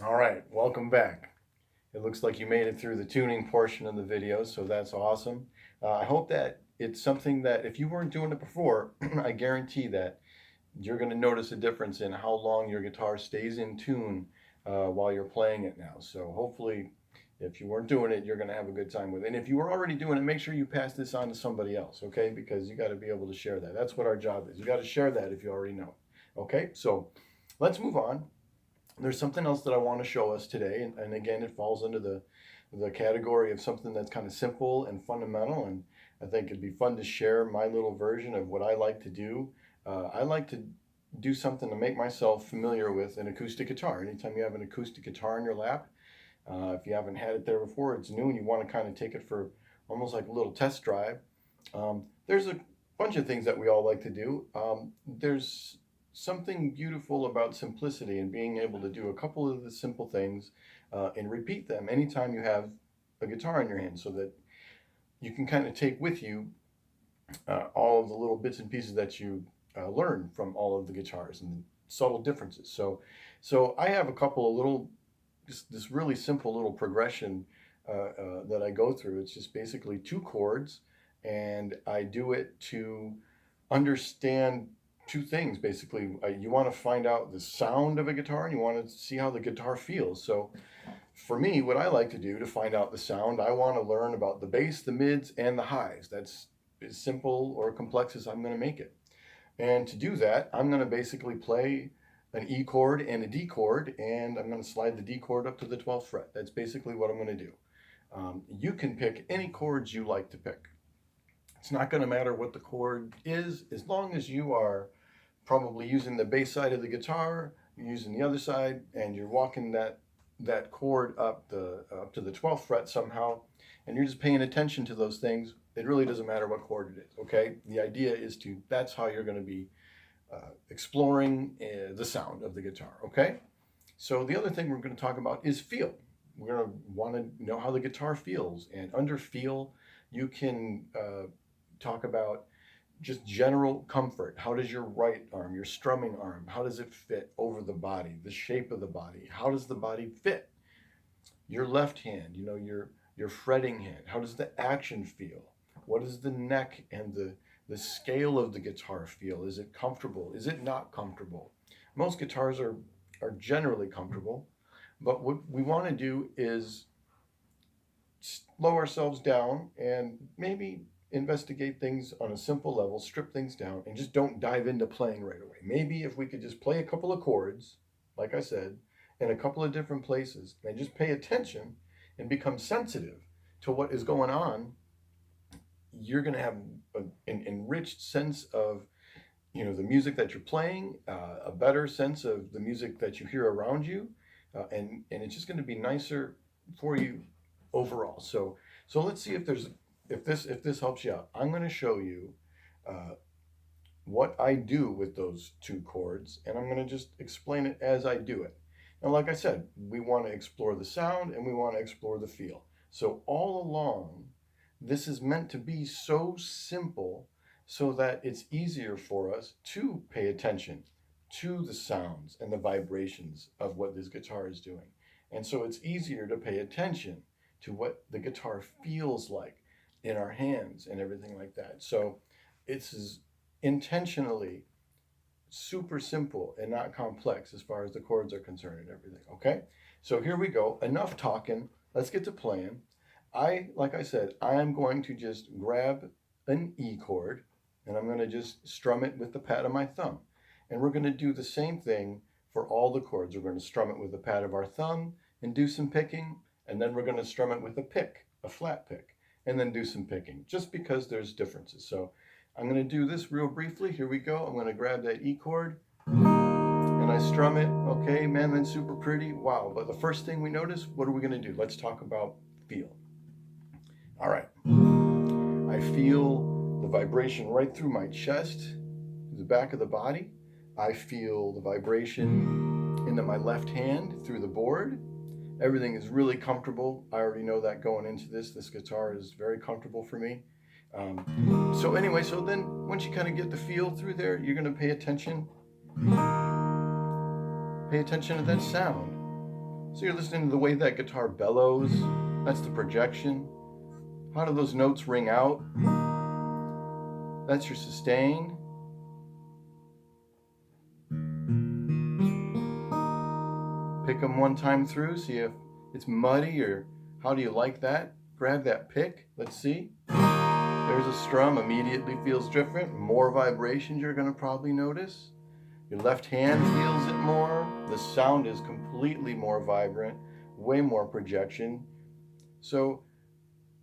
All right, welcome back. It looks like you made it through the tuning portion of the video, so that's awesome. I hope that it's something that if you weren't doing it before, I guarantee that you're going to notice a difference in how long your guitar stays in tune while you're playing it now. So hopefully, if you weren't doing it, you're going to have a good time with it. And if you were already doing it, make sure you pass this on to somebody else, okay? Because you got to be able to share that. That's what our job is. You got to share that if you already know. Okay, so let's move on. There's something else that I want to show us today, and again, it falls into the category of something that's kind of simple and fundamental, and I think it'd be fun to share my little version of what I like to do. I like to do something to make myself familiar with an acoustic guitar. Anytime you have an acoustic guitar in your lap, if you haven't had it there before, it's new, and you want to kind of take it for almost like a little test drive. There's a bunch of things that we all like to do. There's something beautiful about simplicity and being able to do a couple of the simple things and repeat them anytime you have a guitar in your hand, so that you can kind of take with you all of the little bits and pieces that you learn from all of the guitars and the subtle differences. So I have a couple of little, this really simple little progression that I go through. It's just basically two chords, and I do it to understand two things. Basically, you want to find out the sound of a guitar, and you want to see how the guitar feels. So for me, what I like to do to find out the sound, I want to learn about the bass, the mids, and the highs. That's as simple or complex as I'm going to make it. And to do that, I'm going to basically play an E chord and a D chord, and I'm going to slide the D chord up to the 12th fret. That's basically what I'm going to do. You can pick any chords you like to pick. It's not going to matter what the chord is, as long as you are probably using the bass side of the guitar, you're using the other side, and you're walking that chord up to the 12th fret somehow, and you're just paying attention to those things. It really doesn't matter what chord it is. Okay, the idea is that's how you're going to be exploring the sound of the guitar. Okay, so the other thing we're going to talk about is feel. We're going to want to know how the guitar feels, and under feel, you can talk about just general comfort. How does your right arm, your strumming arm, how does it fit over the body, the shape of the body? How does the body fit? Your left hand, your fretting hand, how does the action feel? What does the neck and the scale of the guitar feel? Is it comfortable? Is it not comfortable? Most guitars are generally comfortable, but what we want to do is slow ourselves down and maybe investigate things on a simple level, strip things down, and just don't dive into playing right away. Maybe if we could just play a couple of chords, like I said, in a couple of different places, and just pay attention and become sensitive to what is going on, you're going to have an enriched sense of the music that you're playing, a better sense of the music that you hear around you, and it's just going to be nicer for you overall. So let's see if this helps you out. I'm going to show you uh, what I do with those two chords, and I'm going to just explain it as I do it. And like I said, we want to explore the sound and we want to explore the feel. So all along, this is meant to be so simple so that it's easier for us to pay attention to the sounds and the vibrations of what this guitar is doing. And so it's easier to pay attention to what the guitar feels like in our hands and everything like that. So it's intentionally super simple and not complex as far as the chords are concerned and everything. Okay, so here we go. Enough talking. Let's get to playing. Like I said, I am going to just grab an E chord and I'm going to just strum it with the pad of my thumb. And we're going to do the same thing for all the chords. We're going to strum it with the pad of our thumb and do some picking, and then we're going to strum it with a pick, a flat pick, and then do some picking, just because there's differences. So I'm going to do this real briefly. Here we go. I'm going to grab that E chord and I strum it. Okay, man, that's super pretty. Wow. But the first thing we notice, what are we going to do? Let's talk about feel. All right. I feel the vibration right through my chest, the back of the body. I feel the vibration into my left hand through the board. Everything is really comfortable. I already know that going into this. This guitar is very comfortable for me. So anyway, so then once you kind of get the feel through there, you're going to pay attention. Pay attention to that sound. So you're listening to the way that guitar bellows. That's the projection. How do those notes ring out? That's your sustain. Pick them one time through, see if it's muddy or how do you like that? Grab that pick, let's see. There's a strum, immediately feels different. More vibrations you're gonna probably notice. Your left hand feels it more. The sound is completely more vibrant, way more projection. So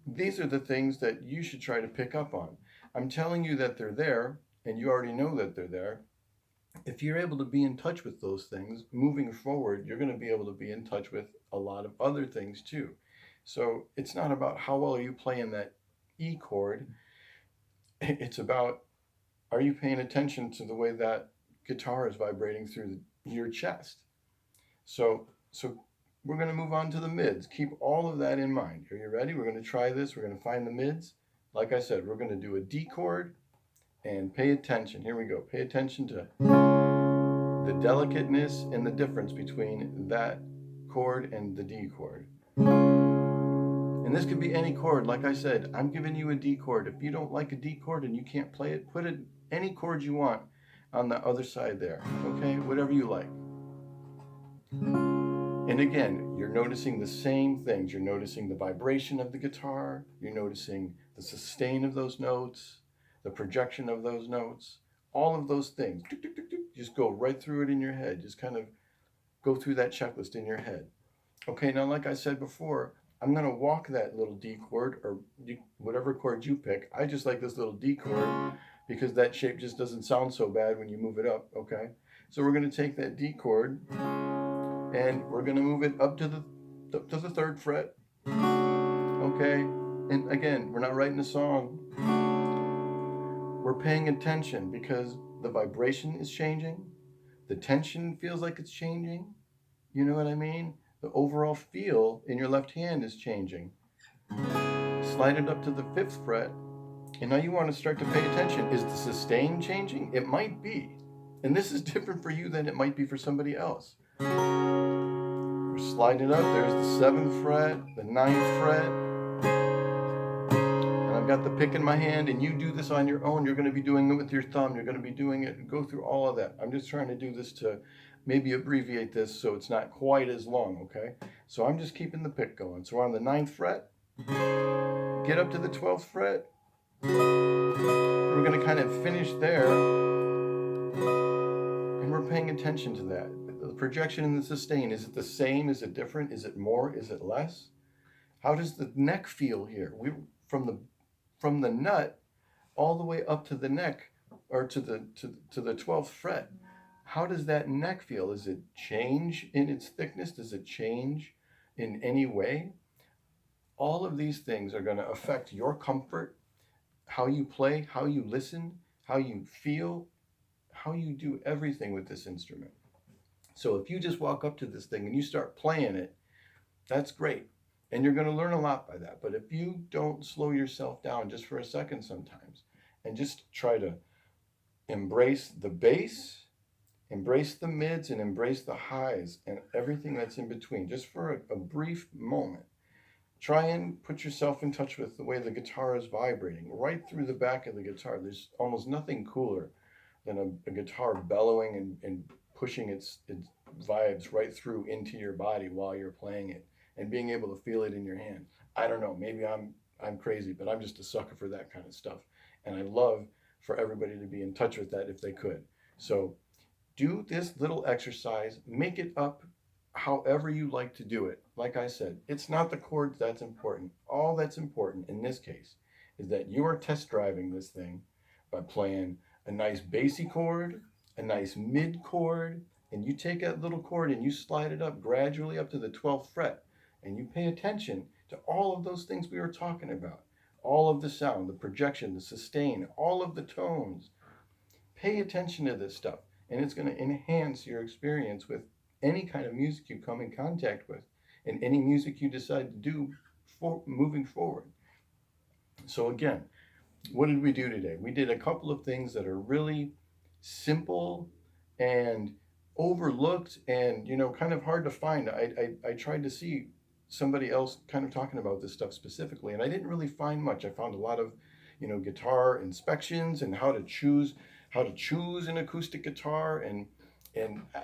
these are the things that you should try to pick up on. I'm telling you that they're there, and you already know that they're there. If you're able to be in touch with those things, moving forward, you're going to be able to be in touch with a lot of other things too. So it's not about how well are you playing that E chord. It's about, are you paying attention to the way that guitar is vibrating through your chest? So we're going to move on to the mids. Keep all of that in mind. Are you ready? We're going to try this. We're going to find the mids. Like I said, we're going to do a D chord and pay attention. Here we go. Pay attention to the delicateness and the difference between that chord and the D chord. And this could be any chord. Like I said, I'm giving you a D chord. If you don't like a D chord and you can't play it, put it any chord you want on the other side there. Okay? Whatever you like. And again, you're noticing the same things. You're noticing the vibration of the guitar. You're noticing the sustain of those notes, the projection of those notes, all of those things. Just go right through it in your head. Just kind of go through that checklist in your head. Okay, now like I said before, I'm going to walk that little D chord or whatever chord you pick. I just like this little D chord because that shape just doesn't sound so bad when you move it up, okay? So we're going to take that D chord and we're going to move it up to the third fret, okay? And again, we're not writing a song. We're paying attention because the vibration is changing. The tension feels like it's changing. You know what I mean? The overall feel in your left hand is changing. Slide it up to the fifth fret, and now you want to start to pay attention. Is the sustain changing? It might be. And this is different for you than it might be for somebody else. We're sliding it up. There's the seventh fret, the ninth fret. And I've got the pick in my hand, and you do this on your own. You're going to be doing it with your thumb. You're going to be doing it, go through all of that. I'm just trying to do this to maybe abbreviate this so it's not quite as long, okay? So I'm just keeping the pick going. So we're on the ninth fret. Get up to the 12th fret. We're going to kind of finish there. And we're paying attention to that. The projection and the sustain, is it the same? Is it different? Is it more? Is it less? How does the neck feel here? We from the nut all the way up to the neck or to the 12th fret. How does that neck feel? Does it change in its thickness? Does it change in any way? All of these things are going to affect your comfort, how you play, how you listen, how you feel, how you do everything with this instrument. So if you just walk up to this thing and you start playing it, that's great. And you're going to learn a lot by that. But if you don't slow yourself down just for a second sometimes and just try to embrace the bass, embrace the mids, and embrace the highs and everything that's in between, just for a brief moment, try and put yourself in touch with the way the guitar is vibrating right through the back of the guitar. There's almost nothing cooler than a guitar bellowing and pushing its vibes right through into your body while you're playing it and being able to feel it in your hand. I don't know, maybe I'm crazy, but I'm just a sucker for that kind of stuff. And I love for everybody to be in touch with that if they could. So do this little exercise, make it up however you like to do it. Like I said, it's not the chords that's important. All that's important in this case is that you are test driving this thing by playing a nice bassy chord, a nice mid chord, and you take that little chord and you slide it up gradually up to the 12th fret, and you pay attention to all of those things we were talking about. All of the sound, the projection, the sustain, all of the tones. Pay attention to this stuff, and it's going to enhance your experience with any kind of music you come in contact with and any music you decide to do for moving forward. So again, what did we do today? We did a couple of things that are really simple and overlooked and, you know, kind of hard to find. I tried to see somebody else kind of talking about this stuff specifically, and I didn't really find much. I found a lot of, you know, guitar inspections and how to choose an acoustic guitar, and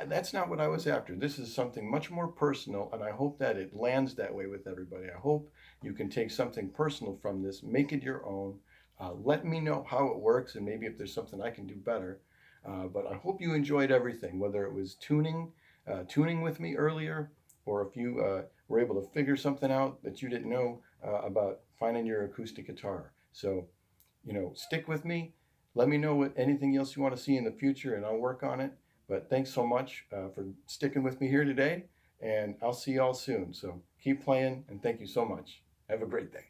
that's not what I was after. This is something much more personal, and I hope that it lands that way with everybody. I hope you can take something personal from this, make it your own. Let me know how it works, and maybe if there's something I can do better. But I hope you enjoyed everything, whether it was tuning with me earlier, or if you were able to figure something out that you didn't know about finding your acoustic guitar. So, you know, stick with me. Let me know what anything else you want to see in the future, and I'll work on it. But thanks so much for sticking with me here today, and I'll see y'all soon. So keep playing, and thank you so much. Have a great day.